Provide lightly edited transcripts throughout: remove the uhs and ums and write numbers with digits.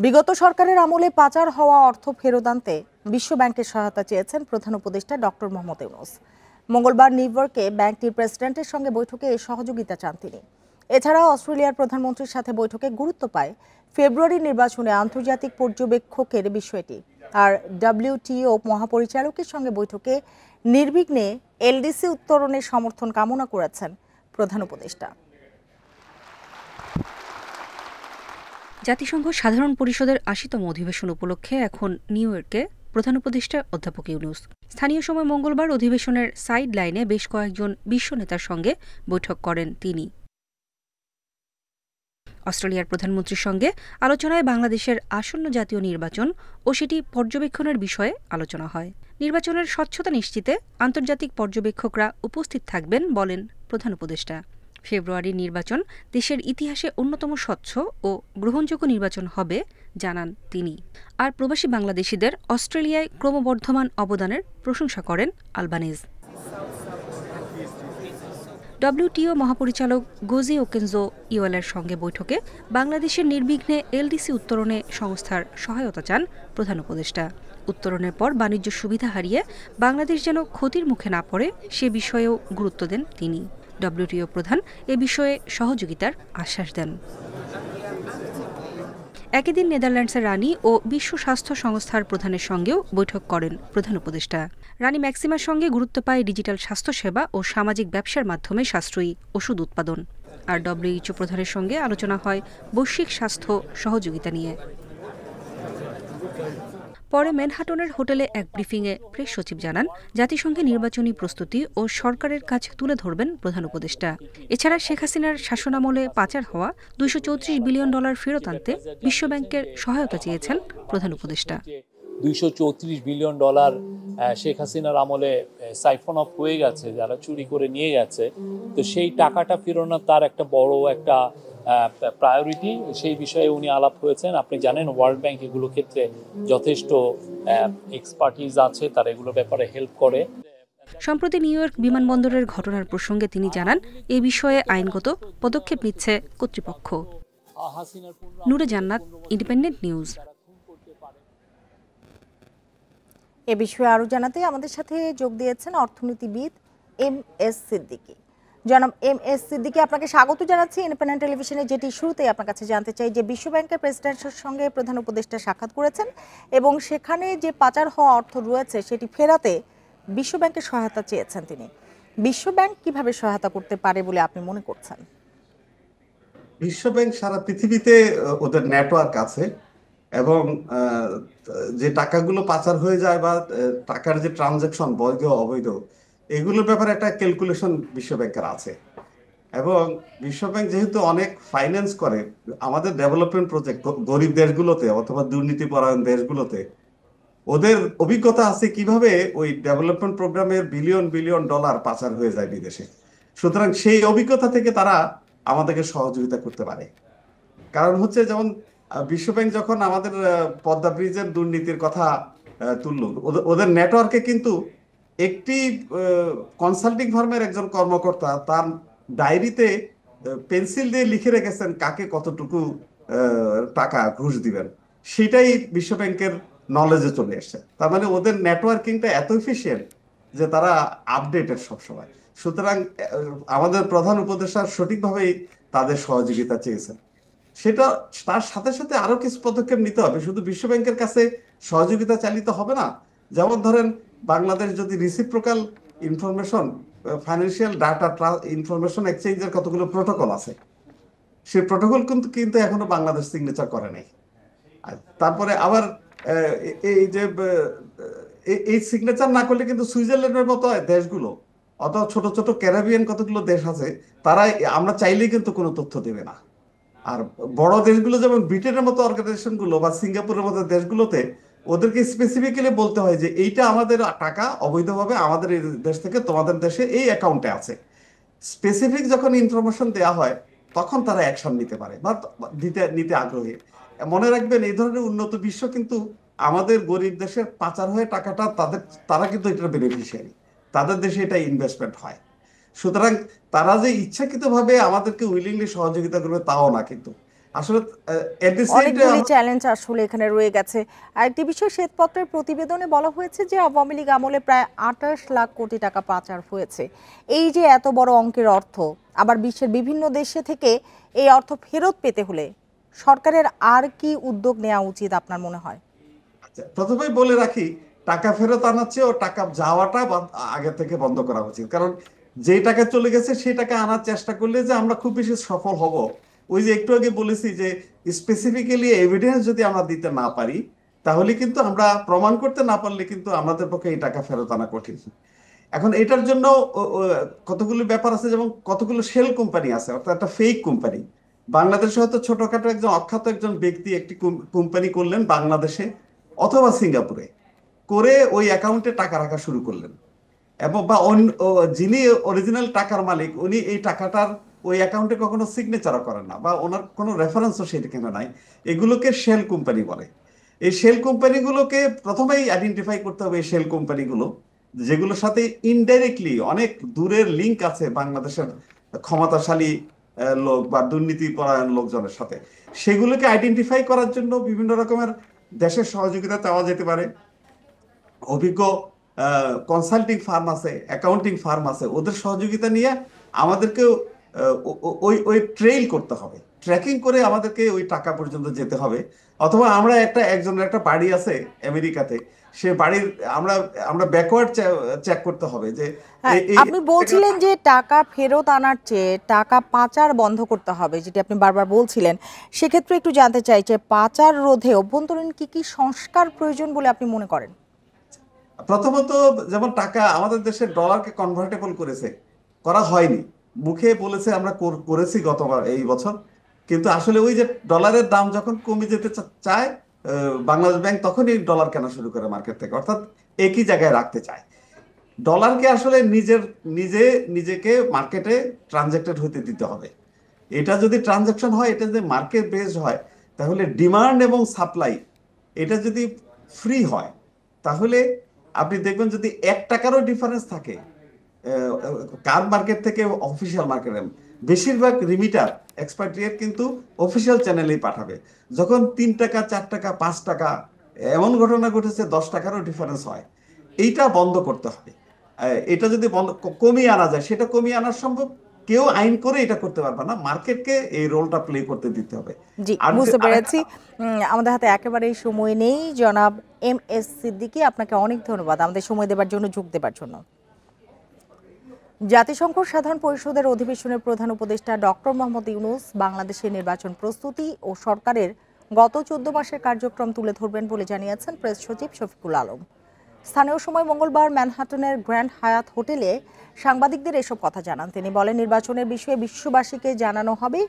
বিগত সরকারের আমলে পাচার হওয়া অর্থ ফেরত আনতে বিশ্বব্যাংকের সহায়তা চেয়েছেন প্রধান উপদেষ্টা ডক্টর মোহাম্মদ ইউনূস। মঙ্গলবার নিউ ইয়র্কে ব্যাংকটির প্রেসিডেন্টের সঙ্গে বৈঠকে এই সহযোগিতা চান তিনি। এছাড়াও অস্ট্রেলিয়ার প্রধানমন্ত্রীর সাথে বৈঠকে গুরুত্ব পায় ফেব্রুয়ারি নির্বাচনে আন্তর্জাতিক পর্যবেক্ষকের বিষয়টি। আর ডব্লিউটিও মহাপরিচালকের সঙ্গে বৈঠকে নির্বিঘ্নে এলডিসি উত্তরণের সমর্থন কামনা করেছেন প্রধান উপদেষ্টা। জাতিসংঘ সাধারণ পরিষদের ৮০তম অধিবেশন উপলক্ষে এখন নিউ ইয়র্কে প্রধান উপদেষ্টা অধ্যাপক ইউনূস। স্থানীয় সময় মঙ্গলবার অধিবেশনের সাইড লাইনে বেশ কয়েকজন বিশ্ব নেতার সঙ্গে বৈঠক করেন তিনি। অস্ট্রেলিয়ার প্রধানমন্ত্রীর সঙ্গে আলোচনায় বাংলাদেশের আসন্ন জাতীয় নির্বাচন ও সেটি পর্যবেক্ষণের বিষয়ে আলোচনা হয়। নির্বাচনের স্বচ্ছতা নিশ্চিতে আন্তর্জাতিক পর্যবেক্ষকরা উপস্থিত থাকবেন বলেন প্রধান উপদেষ্টা। ফেব্রুয়ারির নির্বাচন দেশের ইতিহাসে অন্যতম স্বচ্ছ ও গ্রহণযোগ্য নির্বাচন হবে জানান তিনি। আর প্রবাসী বাংলাদেশিদের অস্ট্রেলিয়ায় ক্রমবর্ধমান অবদানের প্রশংসা করেন আলবানিজ। ডব্লিউটিও মহাপরিচালক গোজি ওকেনজো ইওয়ালের সঙ্গে বৈঠকে বাংলাদেশের নির্বিঘ্নে এলডিসি উত্তরণে সংস্থার সহায়তা চান প্রধান উপদেষ্টা। উত্তরণের পর বাণিজ্য সুবিধা হারিয়ে বাংলাদেশ যেন ক্ষতির মুখে না পড়ে সে বিষয়েও গুরুত্ব দেন তিনি। ডব্লিউটিও প্রধান এ বিষয়ে সহযোগিতার আশ্বাস দেন। একই দিন নেদারল্যান্ডসের রানী ও বিশ্ব স্বাস্থ্য সংস্থার প্রধানের সঙ্গেও বৈঠক করেন প্রধান উপদেষ্টা। রানী ম্যাক্সিমার সঙ্গে গুরুত্ব পায় ডিজিটাল স্বাস্থ্যসেবা ও সামাজিক ব্যবসার মাধ্যমে সাশ্রয়ী ওষুধ উৎপাদন। আর ডব্লিউএইচও প্রধানের সঙ্গে আলোচনা হয় বৈশ্বিক স্বাস্থ্য সহযোগিতা নিয়ে। পরে ম্যানহাটনের হোটেলে এক ব্রিফিংয়ে প্রেস সচিব জানান, জাতিসংঘে নির্বাচনী প্রস্তুতি ও সরকারের কাজ তুলে ধরবেন প্রধান উপদেষ্টা। এছাড়া শেখ হাসিনার শাসনামলে পাচার হওয়া $234 বিলিয়ন ফেরত আনতে বিশ্বব্যাংকের সহায়তা চেয়েছেন প্রধান উপদেষ্টা। $234 বিলিয়ন শেখ হাসিনার আমলে সাইফন অফ হয়ে গেছে, যারা চুরি করে নিয়ে গেছে। তো সেই টাকাটা ফেরানো তার একটা বড় একটা প্রায়োরিটি, সেই বিষয়ে উনি আলাপ হয়েছেন। আপনি জানেন ওয়ার্ল্ড ব্যাংক এগুলো ক্ষেত্রে যথেষ্ট এক্সপার্টিজ আছে, তারা এগুলো ব্যাপারে হেল্প করে। সম্প্রতি নিউ ইয়র্ক বিমানবন্দরের ঘটনার প্রসঙ্গে তিনি জানান, এ বিষয়ে আইনগত পদক্ষেপ নিচ্ছে কর্তৃপক্ষ। নূরে জান্নাত, ইন্ডিপেন্ডেন্ট নিউজ। এ বিষয়ে আরো জানাতে আমাদের সাথে যোগ দিয়েছেন অর্থনীতিবিদ এম.এস. সিদ্দিকী। জনাব এম.এস. সিদ্দিকী, আপনাকে স্বাগত জানাচ্ছি ইন্ডিপেন্ডেন্ট টেলিভিশনে। যেটি শুরুতেই আপনার কাছে জানতে চাই যে বিশ্বব্যাংকের প্রেসিডেন্টের সঙ্গে প্রধান উপদেষ্টা সাক্ষাৎ করেছেন এবং সেখানে যে পাচার হওয়া অর্থ রয়েছে সেটি ফেরাতে বিশ্বব্যাংকের সহায়তা চেয়েছেন তিনি। বিশ্বব্যাংক কিভাবে সহায়তা করতে পারে বলে আপনি মনে করছেন? বিশ্বব্যাংক সারা পৃথিবীতে ওদের নেটওয়ার্ক আছে এবং যে টাকাগুলো পাচার হয়ে যায় বা টাকার যে ট্রানজাকশন বৈধ অবৈধ এগুলোর ব্যাপারে একটা ক্যালকুলেশন বিশ্বব্যাংকের আছে। এবং বিশ্বব্যাংক যেহেতু অনেক ফাইন্যান্স করে আমাদের ডেভেলপমেন্ট প্রজেক্ট গরিব দেশগুলোতে অথবা দুর্নীতিপরায়ণ দেশগুলোতে, ওদের অভিজ্ঞতা আছে কিভাবে ওই ডেভেলপমেন্ট প্রোগ্রামের বিলিয়ন বিলিয়ন ডলার পাচার হয়ে যায় বিদেশে। সুতরাং সেই অভিজ্ঞতা থেকে তারা আমাদেরকে সহযোগিতা করতে পারে। কারণ হচ্ছে যেমন বিশ্বব্যাংক যখন আমাদের পদ্মা ব্রিজের দুর্নীতির কথা তুলল, ওদের নেটওয়ার্কে কিন্তু একটি কনসাল্টিং ফার্মের একজন কর্মকর্তা তার ডায়েরিতে পেন্সিল দিয়ে লিখে রেখেছেন কাকে কতটুকু টাকা ঘুষ দিবেন, সেটাই বিশ্বব্যাংকের নলেজে চলে এসছে। তার মানে ওদের নেটওয়ার্কিংটা এত এফিশিয়েন্ট যে তারা আপডেটেড সবসময়। সুতরাং আমাদের প্রধান উপদেষ্টা সঠিকভাবেই তাদের সহযোগিতা চেয়েছেন। সেটা তার সাথে সাথে আরো কিছু পদক্ষেপ নিতে হবে। শুধু বিশ্বব্যাংকের কাছে সহযোগিতা চালিত হবে না। যেমন ধরেন বাংলাদেশ যদি reciprocal information, financial data information এক্সচেঞ্জের কতগুলো প্রোটোকল আছে, সেই প্রোটোকল কিন্তু এখনো বাংলাদেশ সিগনেচার করে নাই। তারপরে আবার এই যে এই সিগনেচার না করলে কিন্তু সুইজারল্যান্ডের মতো দেশগুলো অথবা ছোট ছোট ক্যারিবিয়ান কতগুলো দেশ আছে, তারা আমরা চাইলেই কিন্তু কোনো তথ্য দেবে না। আর বড় দেশগুলো যেমন ব্রিটেনের মতো অর্গানাইজেশন গুলো বা সিঙ্গাপুরের মতো দেশগুলোতে ওদেরকে স্পেসিফিক্যালি বলতে হয় যে এইটা আমাদের টাকা অবৈধভাবে আমাদের এই দেশ থেকে তোমাদের দেশে এই অ্যাকাউন্টে আছে। স্পেসিফিক যখন ইনফরমেশন দেওয়া হয় তখন তারা অ্যাকশন নিতে পারে বা নিতে আগ্রহী। মনে রাখবেন এই ধরনের উন্নত বিশ্ব কিন্তু আমাদের গরিব দেশের পাচার হয়ে টাকাটা তারা কিন্তু এটার বেনিফিশিয়ারি, তাদের দেশে এটা ইনভেস্টমেন্ট হয়। সুতরাং তারা যে ইচ্ছাকৃতভাবে আমাদেরকে উইলিংলি সহযোগিতা করবে তাও না, কিন্তু আসলে এট দি সেম অনেকগুলি চ্যালেঞ্জ আসলে এখানে রয়ে গেছে। আরেকটি বিষয়, শ্বেতপত্রের প্রতিবেদনে বলা হয়েছে যে আওয়ামী লীগ আমলে প্রায় ২৮ লাখ কোটি টাকা পাচার হয়েছে। এই যে এত বড় অঙ্কের অর্থ, আবার বিশ্বের বিভিন্ন দেশে থেকে এই অর্থ ফেরত পেতে হলে সরকারের আর কি উদ্যোগ নেওয়া উচিত আপনার মনে হয়? প্রথমেই বলে রাখি, টাকা ফেরত আনার চেয়ে ও টাকা যাওয়াটা আগে থেকে বন্ধ করা উচিত। কারণ যে টাকা চলে গেছে সেই টাকা আনার চেষ্টা করলে যে আমরা খুব বেশি সফল হব, ওই যে একটু আগে বলেছি যে স্পেসিফিক্যালি এভিডেন্স যদি আমরা দিতে না পারি, তাহলে কিন্তু আমরা প্রমাণ করতে না পারলে কিন্তু আমাদের পক্ষে এই টাকা ফেরত আনা কঠিন। এখন এটার জন্য কতগুলো ব্যাপার আছে, যেমন কতগুলো শেল কোম্পানি আছে, অর্থাৎ একটা ফেক কোম্পানি। বাংলাদেশে হয়তো ছোটখাটো একজন অখ্যাত একজন ব্যক্তি একটি কোম্পানি করলেন বাংলাদেশে অথবা সিঙ্গাপুরে, করে ওই অ্যাকাউন্টে টাকা রাখা শুরু করলেন, এবং বা যিনি অরিজিনাল টাকার মালিক উনি এই টাকাটার ওই অ্যাকাউন্টে কখনো সিগনেচারও করেন না, বা ওনার কোনো রেফারেন্সও সেখানে নাই। এগুলোকে শেল কোম্পানি বলে। এই শেল কোম্পানিগুলোকে প্রথমেই আইডেন্টিফাই করতে হবে। এই শেল কোম্পানিগুলো যেগুলোর সাথে ইনডাইরেক্টলি অনেক দূরের লিঙ্ক আছে বাংলাদেশের ক্ষমতাশালী লোক বা দুর্নীতি পরায়ণ লোকজনের সাথে, সেগুলোকে আইডেন্টিফাই করার জন্য বিভিন্ন রকমের দেশের সহযোগিতা চাওয়া যেতে পারে। অভিজ্ঞ কনসাল্টিং ফার্ম আছে, অ্যাকাউন্টিং ফার্ম আছে, ওদের সহযোগিতা নিয়ে আমাদেরকেও ওই ট্রেইল করতে হবে, ট্র্যাকিং করে আমাদেরকে ওই টাকা পর্যন্ত যেতে হবে। অথবা আমরা একজনের একটা বাড়ি আছে আমেরিকাতে, সে বাড়ির আমরা ব্যাকওয়ার্ড চেক করতে হবে যে আপনি বলছিলেন যে টাকা ফেরত আনার চেয়ে টাকা পাচার বন্ধ করতে হবে, যেটি আপনি বারবার বলছিলেন। সেক্ষেত্রে একটু জানতে চাই যে পাচার রোধে অভ্যন্তরীণ কি কি সংস্কার প্রয়োজন বলে আপনি মনে করেন? প্রথমত, যেমন টাকা আমাদের দেশের ডলারকে কনভার্টেবল করা হয়নি। মুখে বলেছে আমরা করেছি গতবার এই বছর, কিন্তু আসলে ওই যে ডলারের দাম যখন কমে যেতে চায় বাংলাদেশ ব্যাংক তখনই ডলার কেনা শুরু করে মার্কেট থেকে, অর্থাৎ একই জায়গায় রাখতে চায়। ডলারকে আসলে নিজেকে মার্কেটে ট্রানজেক্টেড হতে দিতে হবে। এটা যদি ট্রানজাকশন হয়, এটা যদি মার্কেট বেসড হয়, তাহলে ডিমান্ড এবং সাপ্লাই এটা যদি ফ্রি হয়, তাহলে আপনি দেখবেন যদি 1 টাকারও ডিফারেন্স থাকে কার মার্কেট থেকে অফিসিয়াল মার্কেটে, বেশিরভাগ রিমিটার এক্সপার্টিয়েট কিন্তু অফিসিয়াল চ্যানেলেই পাঠাবে। যখন 3 টাকা 4 টাকা 5 টাকা এমন ঘটনা ঘটেছে 10 টাকারও ডিফারেন্স হয়, এইটা বন্ধ করতে হবে। এটা যদি কমিয়ে আনা যায়, সেটা কমিয়ে আনা সম্ভব। কেউ আইন করে এটা করতে পারবে না, মার্কেটকে এই রোলটা প্লে করতে দিতে হবে। জি, বুঝতে পেরেছি। আমাদের হাতে একেবারেই সময় নেই। জনাব MS সিদ্দিকী, আপনাকে অনেক ধন্যবাদ আমাদের সময় দেবার জন্য, যোগ দেবার জন্য। জাতিসংঘ সাধারণ পরিষদের অধিবেশনের প্রধান উপদেষ্টা ডক্টর মোহাম্মদ ইউনূস বাংলাদেশের নির্বাচন প্রস্তুতি ও সরকারের গত 14 মাসের কার্যক্রম তুলে ধরবেন বলে জানিয়েছেন প্রেস সচিব শফিকুল আলম। স্থানীয় সময় মঙ্গলবার ম্যানহাটনের গ্র্যান্ড হায়াত হোটেলে সাংবাদিকদের এসব কথা জানান তিনি। বলেন, নির্বাচনের বিষয়ে বিশ্ববাসীকে জানানো হবে।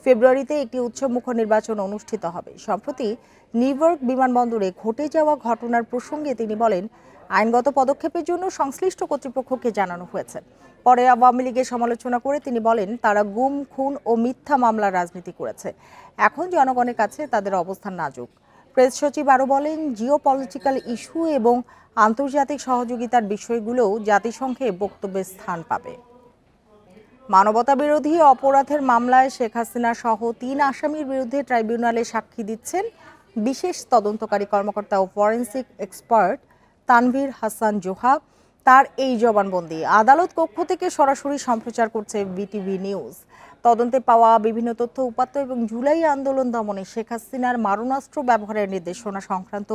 ফেব্রুয়ারিতে একটি উৎসবমুখর নির্বাচন অনুষ্ঠিত হবে। সম্প্রতি নিউ ইয়র্ক বিমানবন্দরে ঘটে যাওয়া ঘটনার প্রসঙ্গে তিনি বলেন, আইনগত পদক্ষেপের জন্য সংশ্লিষ্ট কর্তৃপক্ষকে জানানো হয়েছে। পরে আওয়ামী লীগের সমালোচনা করে তিনি বলেন, তারা গুম, খুন ও মিথ্যা মামলার রাজনীতি করেছে। এখন জনগণের কাছে তাদের অবস্থান নাজুক। প্রেস সচিব আরও বলেন, জিওপলিটিক্যাল ইস্যু এবং আন্তর্জাতিক সহযোগিতার বিষয়গুলোও জাতিসংঘে বক্তব্যের স্থান পাবে। মানবতা বিরোধী অপরাধের মামলায় শেখ হাসিনা সহ 3 আসামির বিরুদ্ধে ট্রাইব্যুনালে সাক্ষী দিচ্ছেন বিশেষ তদন্তকারী কর্মকর্তা ও ফরেনসিক এক্সপার্ট তানভীর হাসান জোহা। তার এই জবানবন্দি আদালত কক্ষ থেকে সরাসরি সম্প্রচার করছে বিটিভি নিউজ। তদন্তে পাওয়া বিভিন্ন তথ্য উপাত্ত এবং জুলাই আন্দোলন দমনে শেখ হাসিনার মারণাস্ত্র ব্যবহারের নির্দেশনা সংক্রান্ত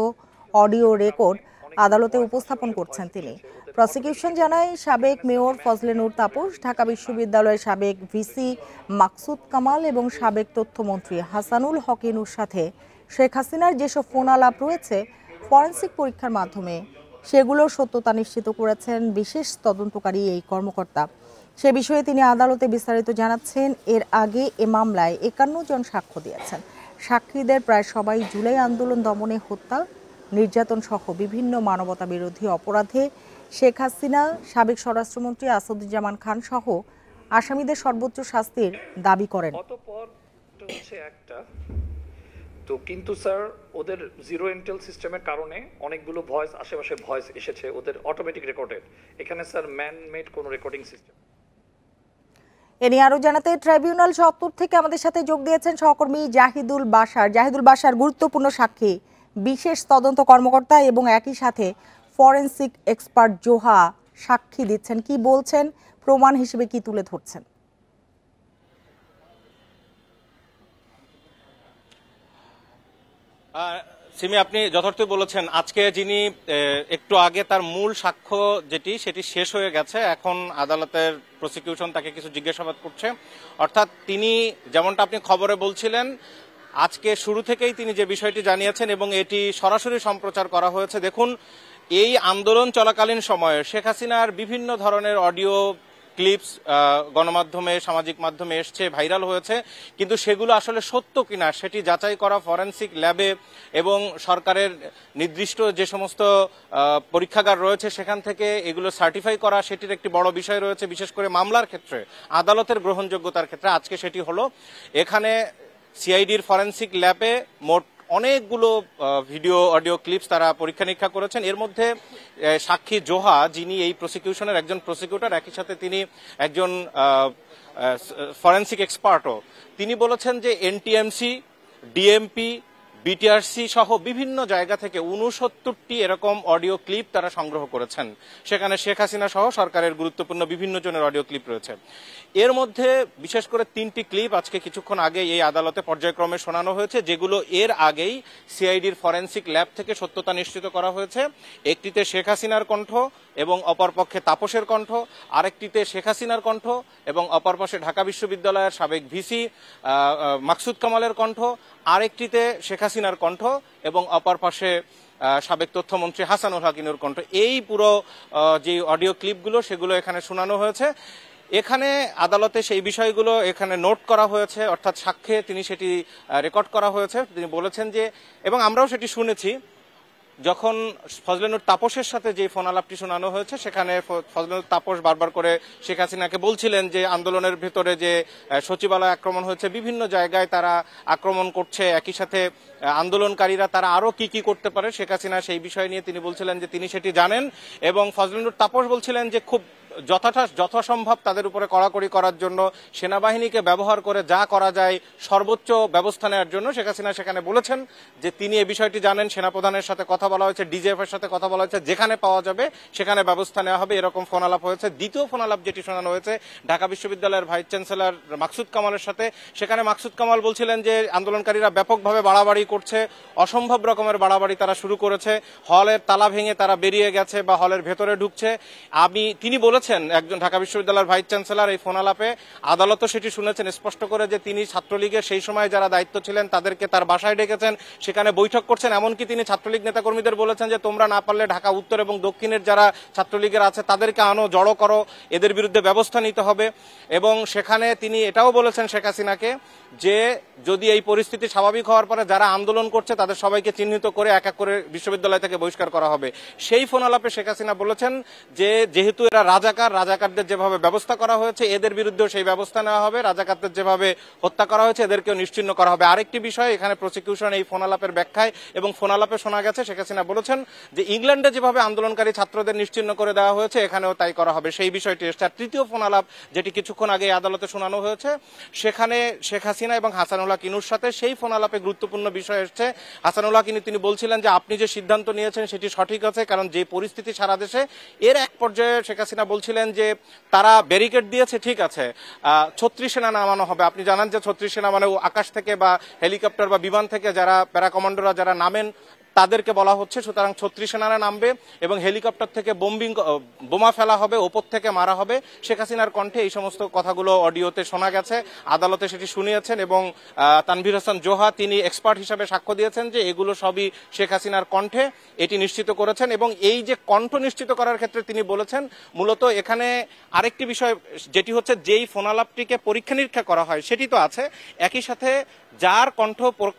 অডিও রেকর্ড আদালতে উপস্থাপন করছেন তিনি। প্রসিকিউশন জানায়, সাবেক মেয়র ফজলে নূর তাপস, ঢাকা বিশ্ববিদ্যালয়ের সাবেক ভিসি মাকসুদ কামাল এবং সাবেক তথ্যমন্ত্রী হাসানুল হকিনুর সাথে শেখ হাসিনার যেসব ফোন আলাপ রয়েছে, ফরেনসিক পরীক্ষার মাধ্যমে সেগুলোর সত্যতা নিশ্চিত করেছেন বিশেষ তদন্তকারী এই কর্মকর্তা। সে বিষয়ে তিনি আদালতে বিস্তারিত জানাচ্ছেন। এর আগে এ মামলায় 51 জন সাক্ষ্য দিয়েছেন। সাক্ষীদের প্রায় সবাই জুলাই আন্দোলন দমনে, হত্যা, নির্যাতন সহ বিভিন্ন মানবতা বিরোধী অপরাধে শেখ হাসিনা, সাবেক স্বরাষ্ট্রমন্ত্রী আসাদুজ্জামান খান সহ আসামিদের সর্বোচ্চ শাস্তির দাবি করেন। তো কিন্তু স্যার, ওদের জিরো ইন্টেল সিস্টেমের কারণে অনেকগুলো ভয়েস, আশেপাশে ভয়েস এসেছে ওদের অটোমেটিক রেকর্ডের। এখানে স্যার ম্যান মেড কোনো রেকর্ডিং সিস্টেম। এ নিয়ে আরো জানাতে ট্রাইব্যুনাল চত্বর থেকে আমাদের সাথে যোগ দিয়েছেন সহকর্মী জাহিদুল বাশার গুরুত্বপূর্ণ সাক্ষী, বিশেষ তদন্ত কর্মকর্তা এবং একই সাথে ফরেনসিক এক্সপার্ট জোহা সাক্ষী দিচ্ছেন। কি বলছেন, প্রমাণ হিসেবে কি তুলে ধরছেন? সিমি, আপনি যথার্থ বলেছেন। আজকে যিনি একটু আগে তার মূল সাক্ষ্য সেটি শেষ হয়ে গেছে। এখন আদালতের প্রসিকিউশন তাকে কিছু জিজ্ঞাসাবাদ করছে। অর্থাৎ তিনি, যেমনটা আপনি খবরে বলছিলেন, আজকে শুরু থেকেই তিনি যে বিষয়টি জানিয়েছেন এবং এটি সরাসরি সম্প্রচার করা হয়েছে। দেখুন, এই আন্দোলন চলাকালীন সময়ে শেখ হাসিনার বিভিন্ন ধরনের অডিও ক্লিপস গণমাধ্যমে, সামাজিক মাধ্যমে এসছে, ভাইরাল হয়েছে, কিন্তু সেগুলো আসলে সত্য কিনা সেটি যাচাই করা ফরেনসিক ল্যাবে এবং সরকারের নির্দিষ্ট যে সমস্ত পরীক্ষাগার রয়েছে সেখান থেকে এগুলো সার্টিফাই করা, সেটির একটি বড় বিষয় রয়েছে, বিশেষ করে মামলার ক্ষেত্রে, আদালতের গ্রহণযোগ্যতার ক্ষেত্রে। আজকে সেটি হলো। এখানে সিআইডির ফরেনসিক ল্যাবে মোট অনেকগুলো ভিডিও অডিও ক্লিপস তারা পরীক্ষা নিরীক্ষা করেছেন। এর মধ্যে সাক্ষী জোহা, যিনি এই প্রসিকিউশনের একজন প্রসিকিউটর, একই সাথে তিনি একজন ফরেনসিক এক্সপার্টও, তিনি বলেছেন যে এনটিএমসি, ডিএমপি, বিটিআরসি সহ বিভিন্ন জায়গা থেকে ৬৯টি এরকম অডিও ক্লিপ তারা সংগ্রহ করেছেন। সেখানে শেখ হাসিনা সহ সরকারের গুরুত্বপূর্ণ বিভিন্ন জনের অডিও ক্লিপ রয়েছে। এর মধ্যে বিশেষ করে ৩টি ক্লিপ আজকে কিছুক্ষণ আগে এই আদালতে পর্যায়ক্রমে শোনানো হয়েছে, যেগুলো এর আগেই সিআইডির ফরেনসিক ল্যাব থেকে সত্যতা নিশ্চিত করা হয়েছে। একটিতে শেখ হাসিনার কণ্ঠ এবং অপরপক্ষে তাপসের কণ্ঠ, আরেকটিতে শেখ হাসিনার কণ্ঠ এবং অপরপাশে ঢাকা বিশ্ববিদ্যালয়ের সাবেক ভিসি মাকসুদ কামালের কণ্ঠ, আরেকটিতে শেখ হাসিনার কণ্ঠ এবং অপর পাশে সাবেক তথ্যমন্ত্রী হাসানুল হকিনুর কণ্ঠ। এই পুরো যে অডিও ক্লিপগুলো সেগুলো এখানে শোনানো হয়েছে। এখানে আদালতে সেই বিষয়গুলো এখানে নোট করা হয়েছে, অর্থাৎ সাক্ষ্যে তিনি সেটি রেকর্ড করা হয়েছে। তিনি বলেছেন যে, এবং আমরাও সেটি শুনেছি, যখন ফজলেনুর তাপসের সাথে যে ফোন আলাপটি শোনানো হয়েছে সেখানে ফজলেনুর তাপস বারবার করে শেখ হাসিনাকে বলছিলেন যে আন্দোলনের ভেতরে যে সচিবালয় আক্রমণ হয়েছে, বিভিন্ন জায়গায় তারা আক্রমণ করছে, একই সাথে আন্দোলনকারীরা তারা আরো কি কি করতে পারে শেখ হাসিনা সেই বিষয় নিয়ে তিনি বলছিলেন যে তিনি সেটি জানেন। এবং ফজলেনুর তাপস বলছিলেন যে খুব যথাসম্ভব তাদের উপরে কড়াকড়ি করার জন্য, সেনাবাহিনীকে ব্যবহার করে যা করা যায় সর্বোচ্চ ব্যবস্থা নেওয়ার জন্য শেখ হাসিনা সেখানে বলেছেন যে তিনি এই বিষয়টি জানেন। সেনাপ্রধানের সাথে কথা বলা হয়েছে, ডিজিএফ এর সাথে কথা বলা হয়েছে, যেখানে পাওয়া যাবে সেখানে ব্যবস্থা নেওয়া হবে, এরকম ফোন আলাপ হয়েছে। দ্বিতীয় ফোন আলাপ যেটি শোনানো হয়েছে ঢাকা বিশ্ববিদ্যালয়ের ভাইস চ্যান্সেলর মাকসুদ কামালের সাথে, সেখানে মাকসুদ কামাল বলছিলেন যে আন্দোলনকারীরা ব্যাপকভাবে বাড়াবাড়ি করছে, অসম্ভব রকমের বাড়াবাড়ি তারা শুরু করেছে, হলের তালা ভেঙে তারা বেরিয়ে গেছে বা হলের ভেতরে ঢুকছে। তিনি বলেছেন, একজন ঢাকা বিশ্ববিদ্যালয়ের ভাইস চ্যান্সেলর এই ফোন আলাপে, আদালতও সেটি শুনেছেন স্পষ্ট করে, যে তিনি ছাত্রলীগের সেই সময় যারা দায়িত্ব ছিলেন তাদেরকে তার বাসায় ডেকেছেন, সেখানে বৈঠক করছেন। এমনকি তিনি ছাত্রলীগ নেতাকর্মীদের বলেছেন যে তোমরা না পারলে ঢাকা উত্তর এবং দক্ষিণের যারা ছাত্রলীগের আছে তাদেরকে আনো, জড়ো করো, এদের বিরুদ্ধে ব্যবস্থা নিতে হবে। এবং সেখানে তিনি এটাও বলেছেন শেখ হাসিনাকে যে যদি এই পরিস্থিতি স্বাভাবিক হওয়ার পরে যারা আন্দোলন করছে তাদের সবাইকে চিহ্নিত করে এক এক করে বিশ্ববিদ্যালয় থেকে বহিষ্কার করা হবে। সেই ফোন আলাপে শেখ হাসিনা বলেছেন যে যেহেতু এরা রাজাকারদের যেভাবে ব্যবস্থা করা হয়েছে এদের বিরুদ্ধেও সেই ব্যবস্থা নেওয়া হবে, রাজাকারদের যেভাবে হত্যা করা হয়েছে এদেরকেও নিশ্চিহ্ন করা হবে। আরেকটি বিষয় এখানে প্রসিকিউশন এই ফোন আলাপের ব্যাখ্যায় এবং ফোন আলাপে শোনা গেছে শেখ হাসিনা বলেছেন যে ইংল্যান্ডে যেভাবে আন্দোলনকারী ছাত্রদের নিশ্চিহ্ন করে দেওয়া হয়েছে এখানেও তাই করা হবে, সেই বিষয়টি এসছে। আর তৃতীয় ফোন আলাপ যেটি কিছুক্ষণ আগে আদালতে শোনানো হয়েছে, সেখানে শেখ হাসিনা এবং হাসানুল হক ইনুর সাথে সেই ফোন আলাপে গুরুত্বপূর্ণ বিষয় এসছে। হাসানুল হক ইনু তিনি বলছিলেন যে আপনি যে সিদ্ধান্ত নিয়েছেন সেটি সঠিক আছে, কারণ যে পরিস্থিতি সারা দেশে, এর এক পর্যায়ে শেখ হাসিনা বলছিলেন যে তারা ব্যারিকেড দিয়েছে, ঠিক আছে, ৩৬ সেনা নামানো হবে। আপনি জানেন যে ৩৬ সেনা মানে আকাশ থেকে বা হেলিকপ্টার বা বিমান থেকে যারা প্যারা কমান্ডোরা যারা নামেন তাদেরকে বলা হচ্ছে, সুতরাং ৩৬ সেনারা নামবে এবং হেলিকপ্টার থেকে বোমা ফেলা হবে, ওপর থেকে মারা হবে। শেখ হাসিনার কণ্ঠে এই সমস্ত কথাগুলো অডিওতে শোনা গেছে, আদালতে সেটি শুনিয়েছেন এবং তানভীর হাসান জোহা তিনি এক্সপার্ট হিসাবে সাক্ষ্য দিয়েছেন যে এগুলো সবই শেখ হাসিনার কণ্ঠে, এটি নিশ্চিত করেছেন। এবং এই যে কণ্ঠ নিশ্চিত করার ক্ষেত্রে তিনি বলেছেন মূলত এখানে আরেকটি বিষয় যেটি হচ্ছে যেই ফোনালাপটিকে পরীক্ষা নিরীক্ষা করা হয় সেটি তো আছে, একই সাথে যার কণ্ঠ